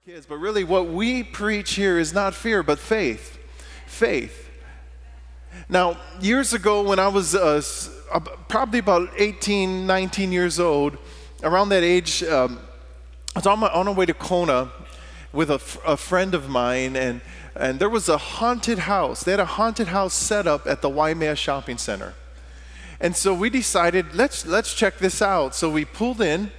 kids, but really what we preach here is not fear, but faith. Faith. Now, years ago when I was probably about 18, 19 years old, around that age, I was on our way to Kona with a friend of mine, and there was a haunted house. They had a haunted house set up at the Waimea Shopping Center. And so we decided, let's check this out. So we pulled in,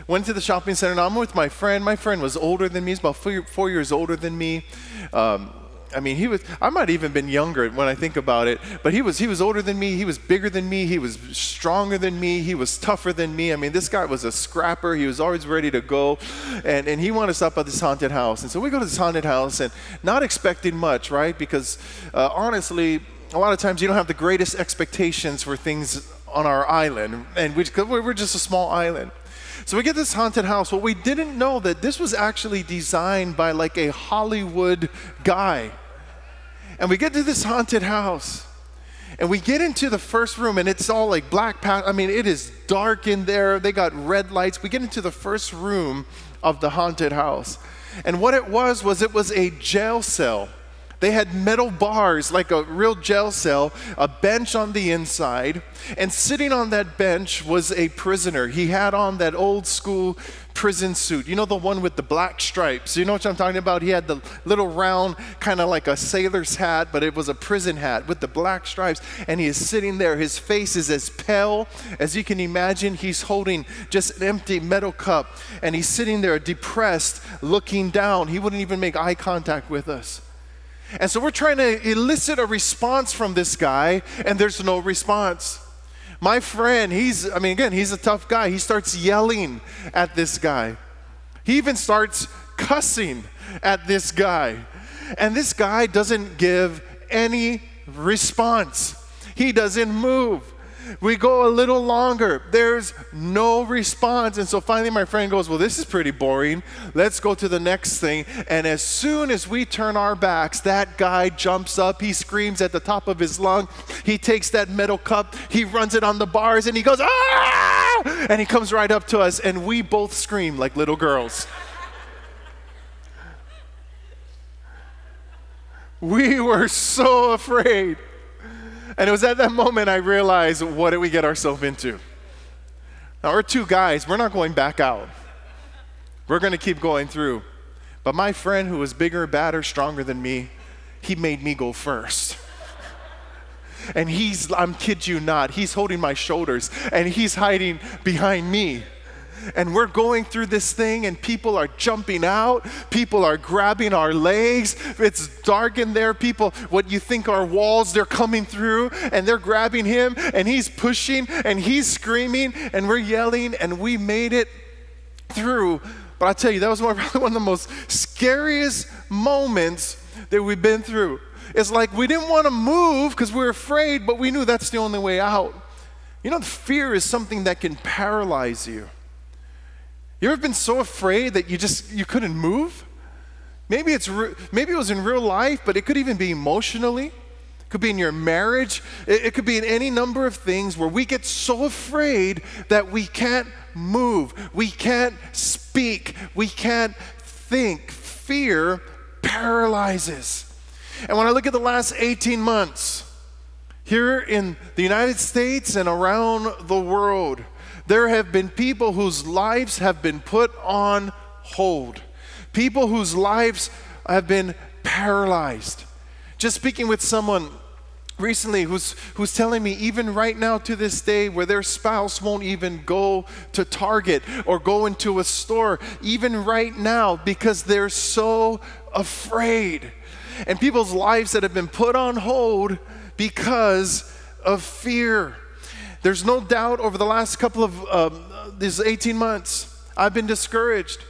went to the shopping center, and I'm with my friend. My friend was older than me. He's about 4 years older than me. I might have even been younger when I think about it, but he was older than me. He was bigger than me. He was stronger than me. He was tougher than me. I mean, this guy was a scrapper. He was always ready to go, and he wanted to stop at this haunted house. And so we go to this haunted house, and not expecting much, right? Because honestly, a lot of times you don't have the greatest expectations for things on our island, and we're just a small island. So we get this haunted house. Well, we didn't know that this was actually designed by like a Hollywood guy. And we get to this haunted house, and we get into the first room, and it's all like it is dark in there. They got red lights. We get into the first room of the haunted house. And what it was a jail cell. They had metal bars, like a real jail cell, a bench on the inside, and sitting on that bench was a prisoner. He had on that old school prison suit. You know, the one with the black stripes. You know what I'm talking about? He had the little round, kind of like a sailor's hat, but it was a prison hat with the black stripes, and he is sitting there. His face is as pale as you can imagine. He's holding just an empty metal cup, and he's sitting there depressed, looking down. He wouldn't even make eye contact with us. And so we're trying to elicit a response from this guy, and there's no response. My friend, he's a tough guy. He starts yelling at this guy. He even starts cussing at this guy. And this guy doesn't give any response. He doesn't move. We go a little longer. There's no response. And so finally my friend goes, well, this is pretty boring. Let's go to the next thing. And as soon as we turn our backs, that guy jumps up. He screams at the top of his lung. He takes that metal cup. He runs it on the bars, and he goes, ah! And he comes right up to us, and we both scream like little girls. We were so afraid. And it was at that moment I realized, what did we get ourselves into? Now, we're two guys. We're not going back out. We're going to keep going through. But my friend, who was bigger, badder, stronger than me, he made me go first. And I'm kid you not, he's holding my shoulders, and he's hiding behind me. And we're going through this thing, and people are jumping out. People are grabbing our legs. It's dark in there. People, what you think are walls, they're coming through, and they're grabbing him, and he's pushing, and he's screaming, and we're yelling, and we made it through. But I tell you, that was probably one of the most scariest moments that we've been through. It's like we didn't want to move because we were afraid, but we knew that's the only way out. You know, fear is something that can paralyze you. You ever been so afraid that you couldn't move? Maybe it was in real life, but it could even be emotionally. It could be in your marriage. It could be in any number of things where we get so afraid that we can't move. We can't speak. We can't think. Fear paralyzes. And when I look at the last 18 months, here in the United States and around the world, there have been people whose lives have been put on hold. People whose lives have been paralyzed. Just speaking with someone recently who's telling me even right now to this day where their spouse won't even go to Target or go into a store, even right now, because they're so afraid. And people's lives that have been put on hold because of fear. There's no doubt over the last couple of these 18 months, I've been discouraged.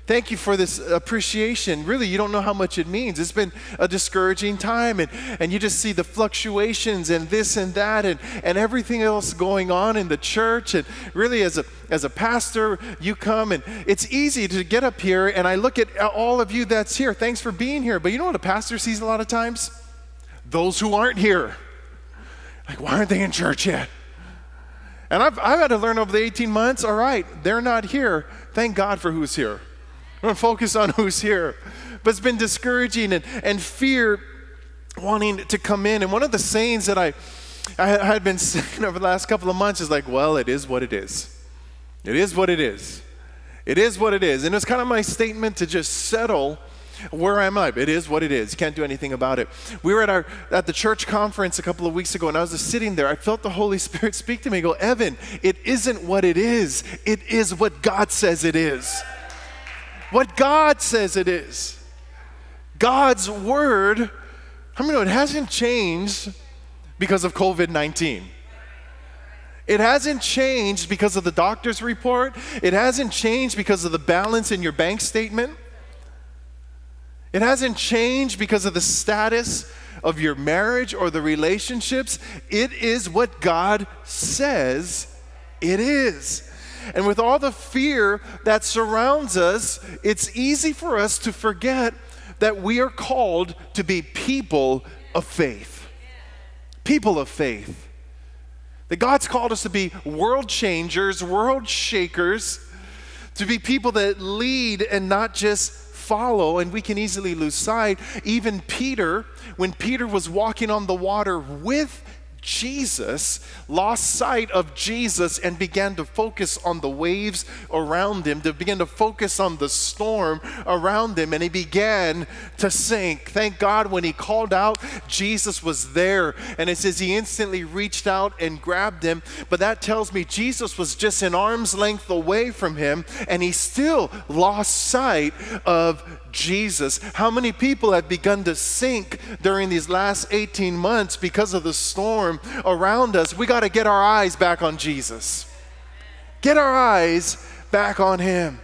Thank you for this appreciation. Really, you don't know how much it means. It's been a discouraging time, and you just see the fluctuations and this and that and everything else going on in the church. And really, as a pastor, you come, and it's easy to get up here, and I look at all of you that's here. Thanks for being here. But you know what a pastor sees a lot of times? Those who aren't here. Like, why aren't they in church yet? And I've had to learn over the 18 months, all right, they're not here. Thank God for who's here. I'm going to focus on who's here. But it's been discouraging and fear wanting to come in. And one of the sayings that I had been saying over the last couple of months is like, well, it is what it is. It is what it is. It is what it is. And it's kind of my statement to just settle where I'm at. It is what it is. You can't do anything about it. We were at the church conference a couple of weeks ago, and I was just sitting there. I felt the Holy Spirit speak to me and go, Evan, it isn't what it is. It is what God says it is. What God says it is. God's word, I mean, it hasn't changed because of COVID-19. It hasn't changed because of the doctor's report. It hasn't changed because of the balance in your bank statement. It hasn't changed because of the status of your marriage or the relationships. It is what God says it is. And with all the fear that surrounds us, it's easy for us to forget that we are called to be people of faith. People of faith. That God's called us to be world changers, world shakers, to be people that lead and not just follow, and we can easily lose sight. Even Peter, when Peter was walking on the water with Jesus, lost sight of Jesus and began to focus on the waves around him, to begin to focus on the storm around him, and he began to sink. Thank God when he called out, Jesus was there, and it says he instantly reached out and grabbed him. But that tells me Jesus was just an arm's length away from him, and he still lost sight of Jesus. How many people have begun to sink during these last 18 months because of the storm around us? We got to get our eyes back on Jesus. Get our eyes back on him.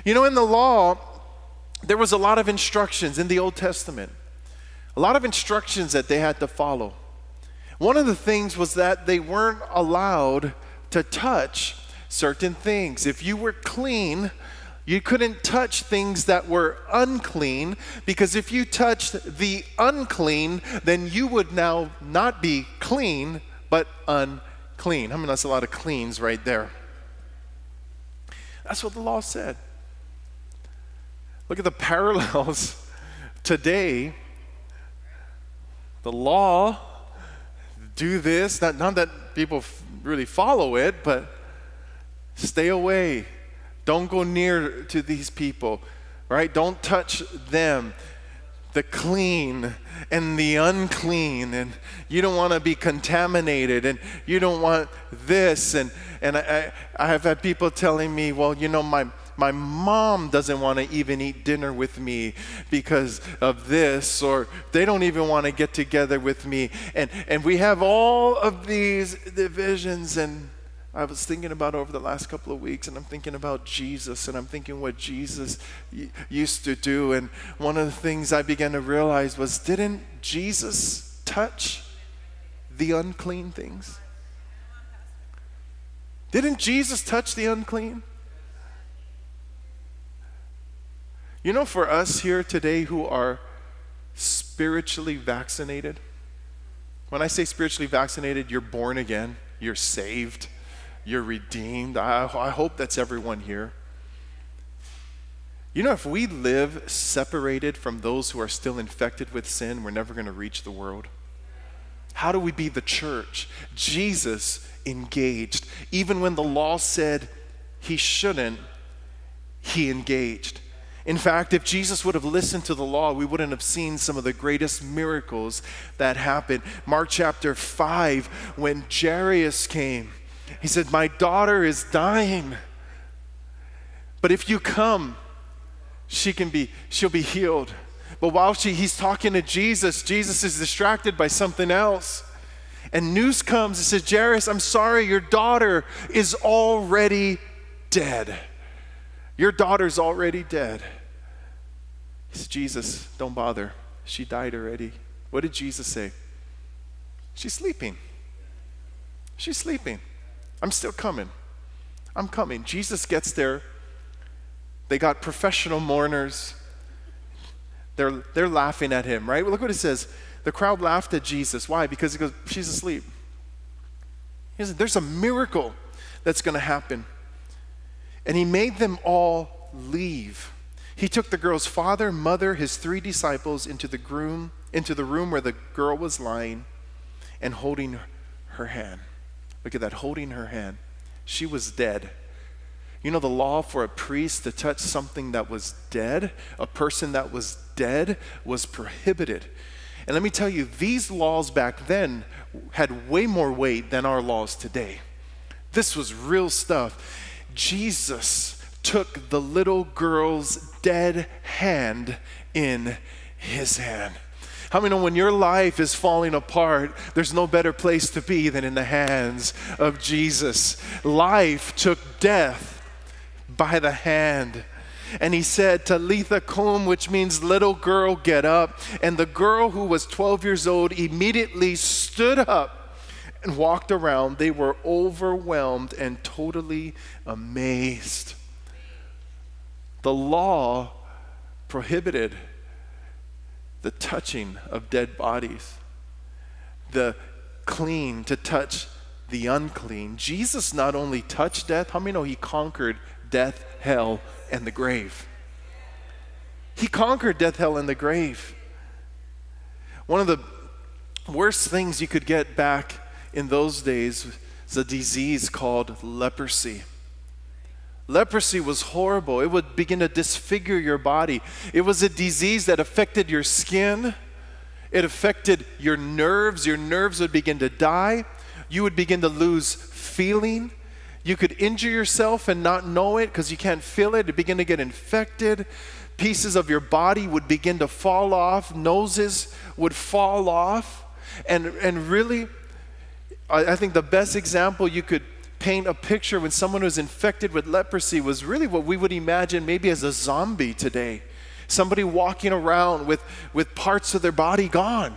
You know, in the law, there was a lot of instructions in the Old Testament. A lot of instructions that they had to follow. One of the things was that they weren't allowed to touch certain things. If you were clean, you couldn't touch things that were unclean, because if you touched the unclean, then you would now not be clean, but unclean. I mean, that's a lot of cleans right there. That's what the law said. Look at the parallels today. The law, do this, not that people really follow it, but stay away. Don't go near to these people, right? Don't touch them. The clean and the unclean, and you don't want to be contaminated, and you don't want this. And I have had people telling me, well, you know, my mom doesn't want to even eat dinner with me because of this, or they don't even want to get together with me. And we have all of these divisions, and I was thinking about over the last couple of weeks, and I'm thinking about Jesus, and I'm thinking what Jesus used to do. And one of the things I began to realize was, didn't Jesus touch the unclean things? Didn't Jesus touch the unclean? You know, for us here today who are spiritually vaccinated, when I say spiritually vaccinated, you're born again, you're saved, you're redeemed. I hope that's everyone here. You know, if we live separated from those who are still infected with sin, we're never going to reach the world. How do we be the church? Jesus engaged. Even when the law said he shouldn't, he engaged. In fact, if Jesus would have listened to the law, we wouldn't have seen some of the greatest miracles that happened. Mark chapter 5, when Jairus came, he said, my daughter is dying. But if you come, she'll be healed. But while he's talking to Jesus, Jesus is distracted by something else. And news comes, it says, Jairus, I'm sorry, your daughter is already dead. Your daughter's already dead. He said, Jesus, don't bother. She died already. What did Jesus say? She's sleeping. She's sleeping. I'm still coming. I'm coming. Jesus gets there. They got professional mourners. They're laughing at him, right? Well, look what it says. The crowd laughed at Jesus. Why? Because he goes, she's asleep. He said, there's a miracle that's going to happen. And he made them all leave. He took the girl's father, mother, his 3 disciples into the room where the girl was lying and holding her hand. Look at that, holding her hand. She was dead. You know, the law for a priest to touch something that was dead, a person that was dead, was prohibited. And let me tell you, these laws back then had way more weight than our laws today. This was real stuff. Jesus took the little girl's dead hand in his hand. How many know when your life is falling apart, there's no better place to be than in the hands of Jesus? Life took death by the hand. And he said, Talitha cum, which means little girl, get up. And the girl, who was 12 years old, immediately stood up and walked around. They were overwhelmed and totally amazed. The law prohibited the touching of dead bodies, the clean to touch the unclean. Jesus not only touched death, how many know he conquered death, hell, and the grave? He conquered death, hell, and the grave. One of the worst things you could get back in those days was a disease called leprosy. Leprosy was horrible. It would begin to disfigure your body. It was a disease that affected your skin. It affected your nerves. Your nerves would begin to die. You would begin to lose feeling. You could injure yourself and not know it because you can't feel it. It begin to get infected. Pieces of your body would begin to fall off. Noses would fall off. And really, I think the best example you could paint a picture when someone was infected with leprosy was really what we would imagine maybe as a zombie today. Somebody walking around with parts of their body gone,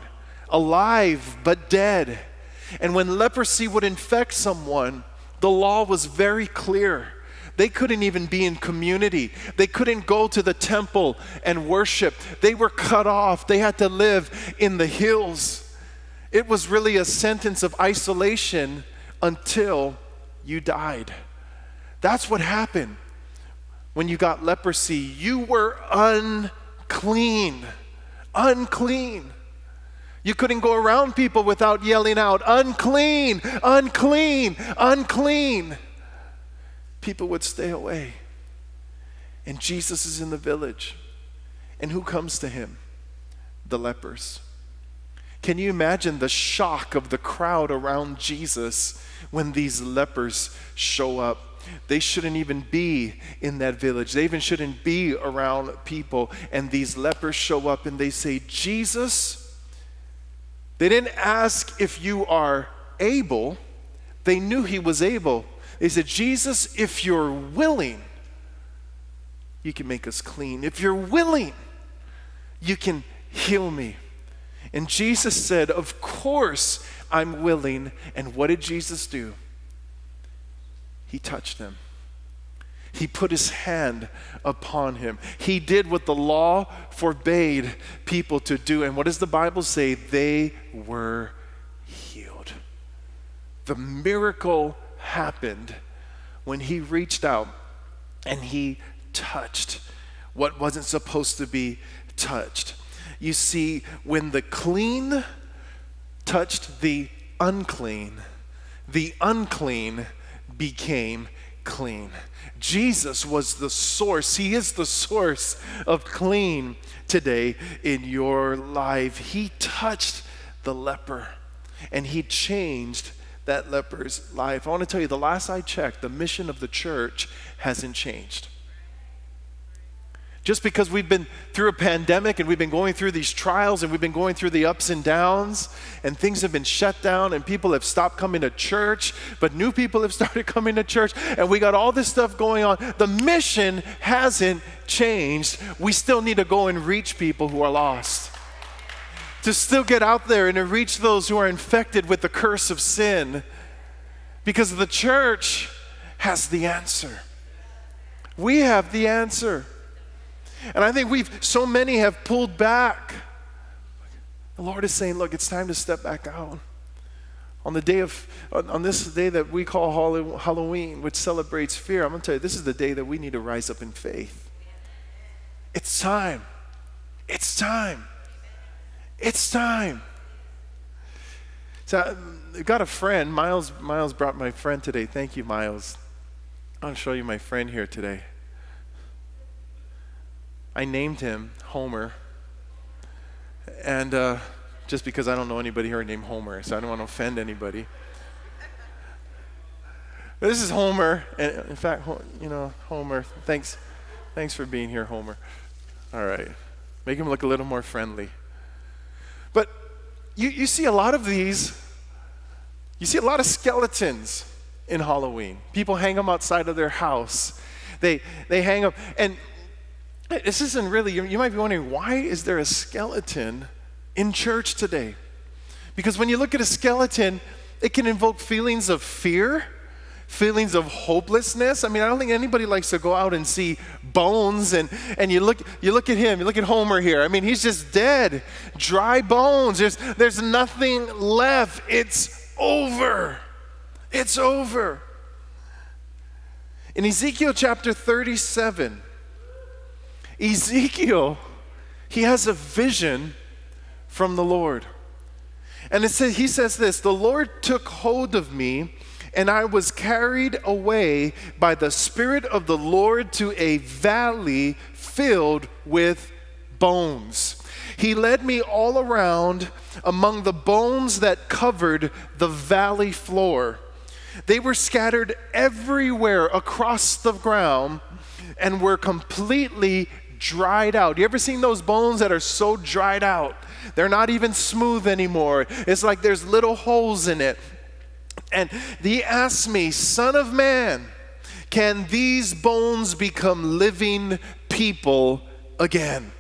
alive but dead. And when leprosy would infect someone, the law was very clear. They couldn't even be in community. They couldn't go to the temple and worship. They were cut off. They had to live in the hills. It was really a sentence of isolation until you died. That's what happened when you got leprosy. You were unclean. Unclean. You couldn't go around people without yelling out, unclean, unclean, unclean. People would stay away. And Jesus is in the village. And who comes to him? The lepers. Can you imagine the shock of the crowd around Jesus when these lepers show up? They shouldn't even be in that village. They even shouldn't be around people. And these lepers show up and they say, Jesus. They didn't ask if you are able. They knew he was able. They said, Jesus, if you're willing, you can make us clean. If you're willing, you can heal me. And Jesus said, of course I'm willing. And what did Jesus do? He touched him. He put his hand upon him. He did what the law forbade people to do. And what does the Bible say? They were healed. The miracle happened when he reached out and he touched what wasn't supposed to be touched. You see, when the clean touched the unclean became clean. Jesus was the source. He is the source of clean today in your life. He touched the leper and he changed that leper's life. I want to tell you, the last I checked, the mission of the church hasn't changed. Just because we've been through a pandemic and we've been going through these trials and we've been going through the ups and downs and things have been shut down and people have stopped coming to church, but new people have started coming to church and we got all this stuff going on. The mission hasn't changed. We still need to go and reach people who are lost. To still get out there and to reach those who are infected with the curse of sin, because the church has the answer. We have the answer. And I think so many have pulled back. The Lord is saying, look, it's time to step back out. On this day that we call Halloween, which celebrates fear, I'm going to tell you, this is the day that we need to rise up in faith. It's time. It's time. It's time. So I've got a friend, Miles brought my friend today. Thank you, Miles. I'll show you my friend here today. I named him Homer. And just because I don't know anybody here named Homer, so I don't want to offend anybody. But this is Homer. And in fact, Homer, thanks for being here, Homer. All right. Make him look a little more friendly. But you see a lot of these, you see a lot of skeletons in Halloween. People hang them outside of their house. They hang them, and this isn't really, you might be wondering, why is there a skeleton in church today? Because when you look at a skeleton, it can invoke feelings of fear, feelings of hopelessness. I mean, I don't think anybody likes to go out and see bones, and you look at him, you look at Homer here. I mean, he's just dead, dry bones. There's nothing left. It's over. It's over. In Ezekiel chapter 37, Ezekiel, he has a vision from the Lord. And he says this, "The Lord took hold of me, and I was carried away by the Spirit of the Lord to a valley filled with bones. He led me all around among the bones that covered the valley floor. They were scattered everywhere across the ground and were completely dried out." You ever seen those bones that are so dried out? They're not even smooth anymore. It's like there's little holes in it. And he asked me, "Son of man, can these bones become living people again?"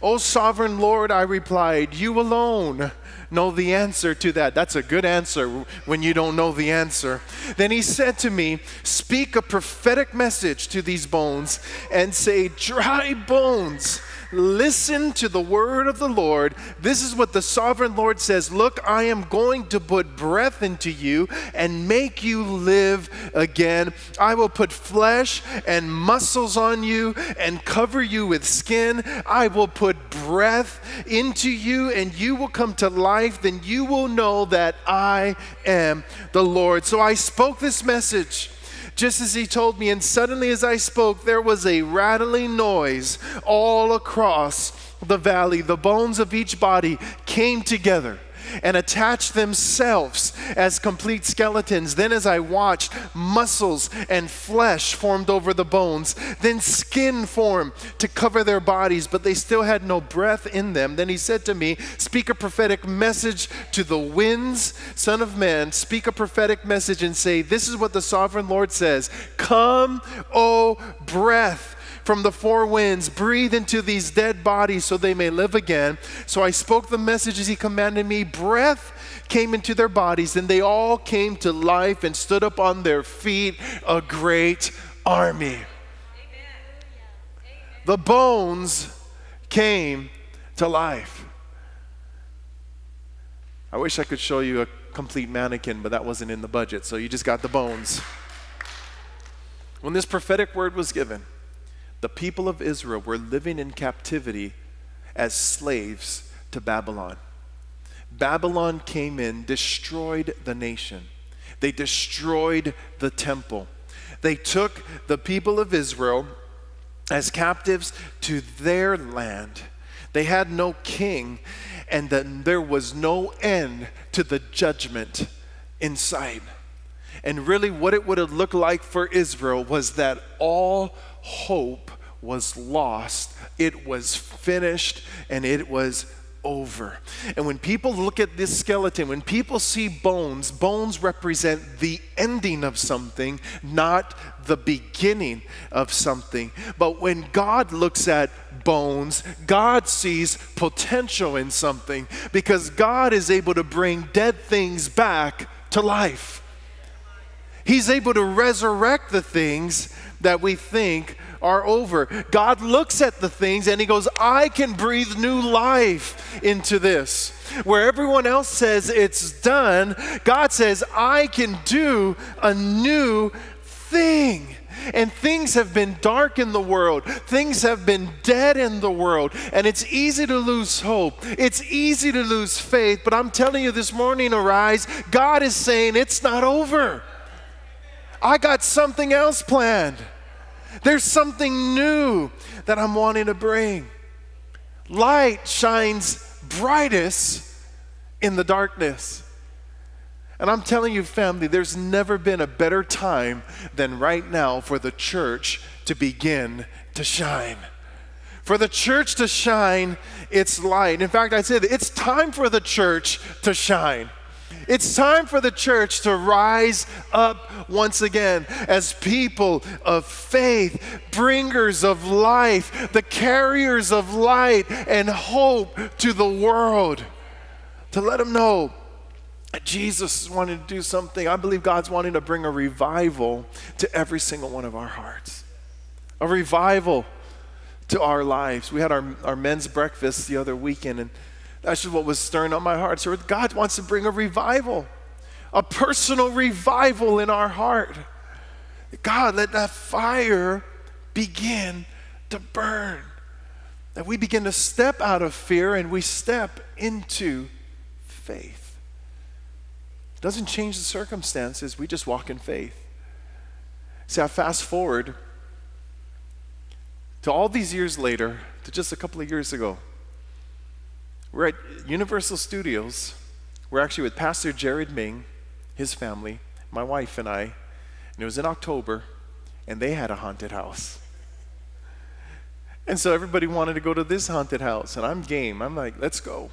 "O sovereign Lord," I replied, "you alone know the answer to that." That's a good answer when you don't know the answer. Then he said to me, "Speak a prophetic message to these bones and say, 'Dry bones, listen to the word of the Lord. This is what the sovereign Lord says. Look, I am going to put breath into you and make you live again. I will put flesh and muscles on you and cover you with skin. I will put breath into you and you will come to life. Then you will know that I am the Lord." So I spoke this message just as he told me, and suddenly as I spoke, there was a rattling noise all across the valley. The bones of each body came together and attached themselves as complete skeletons. Then as I watched, muscles and flesh formed over the bones. Then skin formed to cover their bodies, but they still had no breath in them. Then he said to me, "Speak a prophetic message to the winds. Son of man, speak a prophetic message and say, 'This is what the sovereign Lord says. Come, O breath from the four winds, breathe into these dead bodies so they may live again.' So I spoke the message as he commanded me. Breath came into their bodies, and they all came to life and stood up on their feet, a great army." Amen. The bones came to life. I wish I could show you a complete mannequin, but that wasn't in the budget, so you just got the bones. When this prophetic word was given, the people of Israel were living in captivity as slaves to Babylon. Babylon came in, destroyed the nation. They destroyed the temple. They took the people of Israel as captives to their land. They had no king, and then there was no end to the judgment in sight. And really what it would have looked like for Israel was that all hope was lost. It was finished and it was over. And when people look at this skeleton, when people see bones, bones represent the ending of something, not the beginning of something. But when God looks at bones, God sees potential in something, because God is able to bring dead things back to life. He's able to resurrect the things that we think are over. God looks at the things and he goes, I can breathe new life into this. Where everyone else says it's done, God says, I can do a new thing. And things have been dark in the world. Things have been dead in the world. And it's easy to lose hope. It's easy to lose faith. But I'm telling you this morning, Arise, God is saying it's not over. I got something else planned. There's something new that I'm wanting to bring. Light shines brightest in the darkness. And I'm telling you, family, there's never been a better time than right now for the church to begin to shine. For the church to shine its light. In fact, I said it's time for the church to shine. It's time for the church to rise up once again as people of faith, bringers of life, the carriers of light and hope to the world. To let them know that Jesus is wanting to do something. I believe God's wanting to bring a revival to every single one of our hearts. A revival to our lives. We had our men's breakfast the other weekend, and that's just what was stirring on my heart. So God wants to bring a revival, a personal revival in our heart. God, let that fire begin to burn. That we begin to step out of fear and we step into faith. It doesn't change the circumstances. We just walk in faith. See, I fast forward to all these years later, to just a couple of years ago. We're at Universal Studios. We're actually with Pastor Jared Ming, his family, my wife and I. And it was in October, and they had a haunted house. And so everybody wanted to go to this haunted house, and I'm game. I'm like, let's go.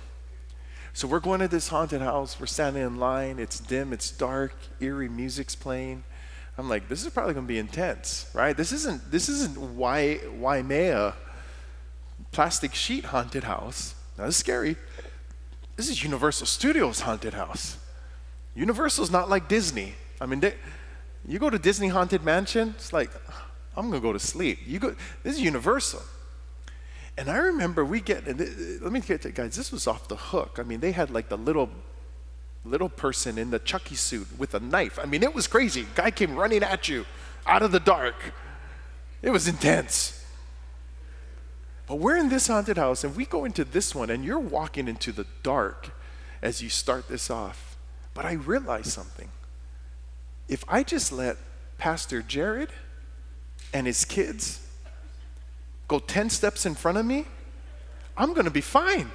So we're going to this haunted house. We're standing in line. It's dim. It's dark. Eerie music's playing. I'm like, this is probably going to be intense, right? This isn't Waimea plastic sheet haunted house. Now, this is scary. This is Universal Studios haunted house. Universal's not like Disney. I mean, you go to Disney Haunted Mansion, it's like, I'm going to go to sleep. This is Universal. And I remember let me get to guys, this was off the hook. I mean, they had like the little person in the Chucky suit with a knife. I mean, it was crazy. Guy came running at you out of the dark. It was intense. But we're in this haunted house, and we go into this one, and you're walking into the dark as you start this off. But I realized something. If I just let Pastor Jared and his kids go 10 steps in front of me, I'm going to be fine.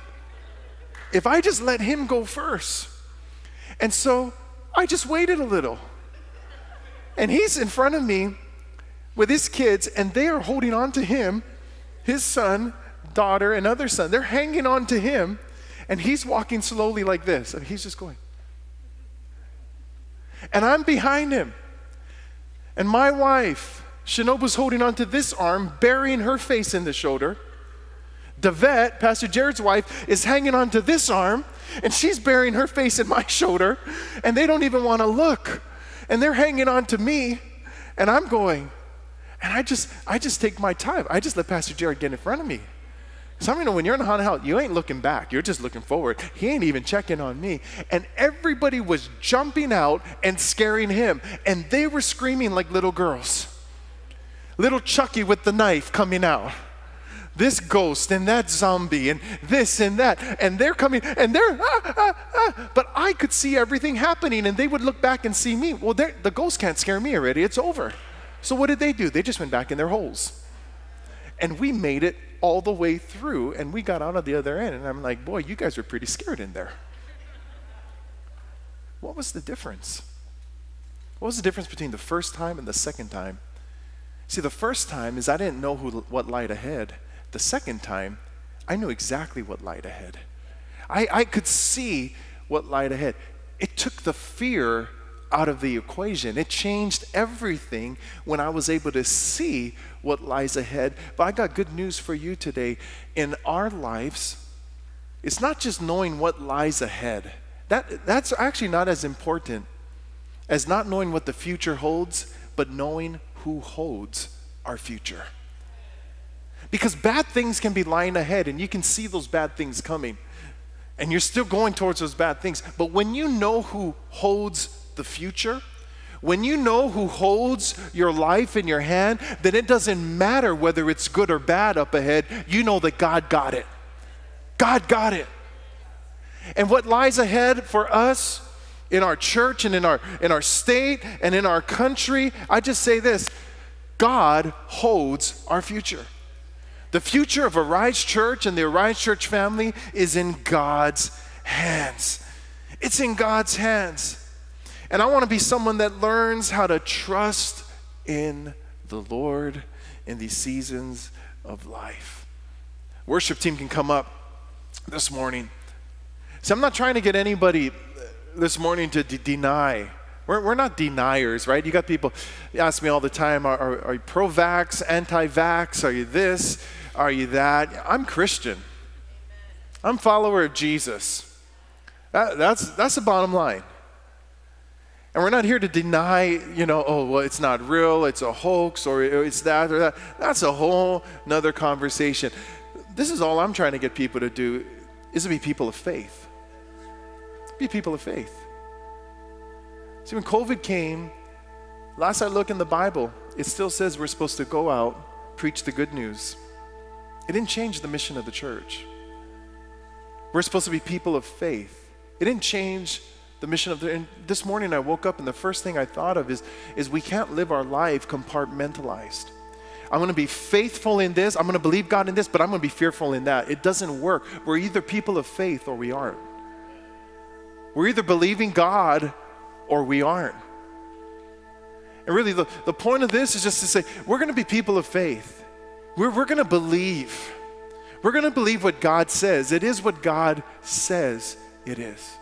If I just let him go first. And so I just waited a little. And he's in front of me with his kids, and they are holding on to him, his son, daughter, and other son. They're hanging on to him, and he's walking slowly like this, and he's just going. And I'm behind him. And my wife, Shinobu's holding on to this arm, burying her face in the shoulder. Davette, Pastor Jared's wife, is hanging on to this arm, and she's burying her face in my shoulder, and they don't even want to look. And they're hanging on to me, and I'm going. And I just take my time. I just let Pastor Jared get in front of me. Some of you know when you're in a haunted house, you ain't looking back. You're just looking forward. He ain't even checking on me. And everybody was jumping out and scaring him. And they were screaming like little girls. Little Chucky with the knife coming out. This ghost and that zombie and this and that. And they're coming and they're, But I could see everything happening, and they would look back and see me. Well, the ghost can't scare me already. It's over. So what did they do? They just went back in their holes. And we made it all the way through, and we got out of the other end. And I'm like, boy, you guys were pretty scared in there. What was the difference? What was the difference between the first time and the second time? See, the first time is I didn't know what lied ahead. The second time, I knew exactly what lied ahead. I could see what lied ahead. It took the fear out of the equation. It changed everything when I was able to see what lies ahead. But I got good news for you today. In our lives, it's not just knowing what lies ahead. That's actually not as important as not knowing what the future holds, but knowing who holds our future. Because bad things can be lying ahead, and you can see those bad things coming. And you're still going towards those bad things. But when you know who holds the future, When you know who holds your life in your hand, then it doesn't matter whether it's good or bad up ahead. You know that God got it. God got it. And what lies ahead for us in our church and in our state and in our country, I just say this: God holds our future. The future of Arise Church and the Arise Church family is in God's hands. It's in God's hands. And I want to be someone that learns how to trust in the Lord in these seasons of life. Worship team can come up this morning. So I'm not trying to get anybody this morning to deny. We're not deniers, right? You got people ask me all the time, are you pro-vax, anti-vax? Are you this? Are you that? I'm Christian. I'm a follower of Jesus. That's the bottom line. And we're not here to deny, oh, well, it's not real, it's a hoax, or it's that or that. That's a whole nother conversation. This is all I'm trying to get people to do, is to be people of faith. Be people of faith. See, when COVID came, last I looked in the Bible, it still says we're supposed to go out, preach the good news. It didn't change the mission of the church. We're supposed to be people of faith. It didn't change the mission of and this morning I woke up and the first thing I thought of is we can't live our life compartmentalized. I'm going to be faithful in this, I'm going to believe God in this, but I'm going to be fearful in that. It doesn't work. We're either people of faith or we aren't. We're either believing God or we aren't. And really the point of this is just to say, we're going to be people of faith. We're going to believe. We're going to believe what God says. It is what God says it is.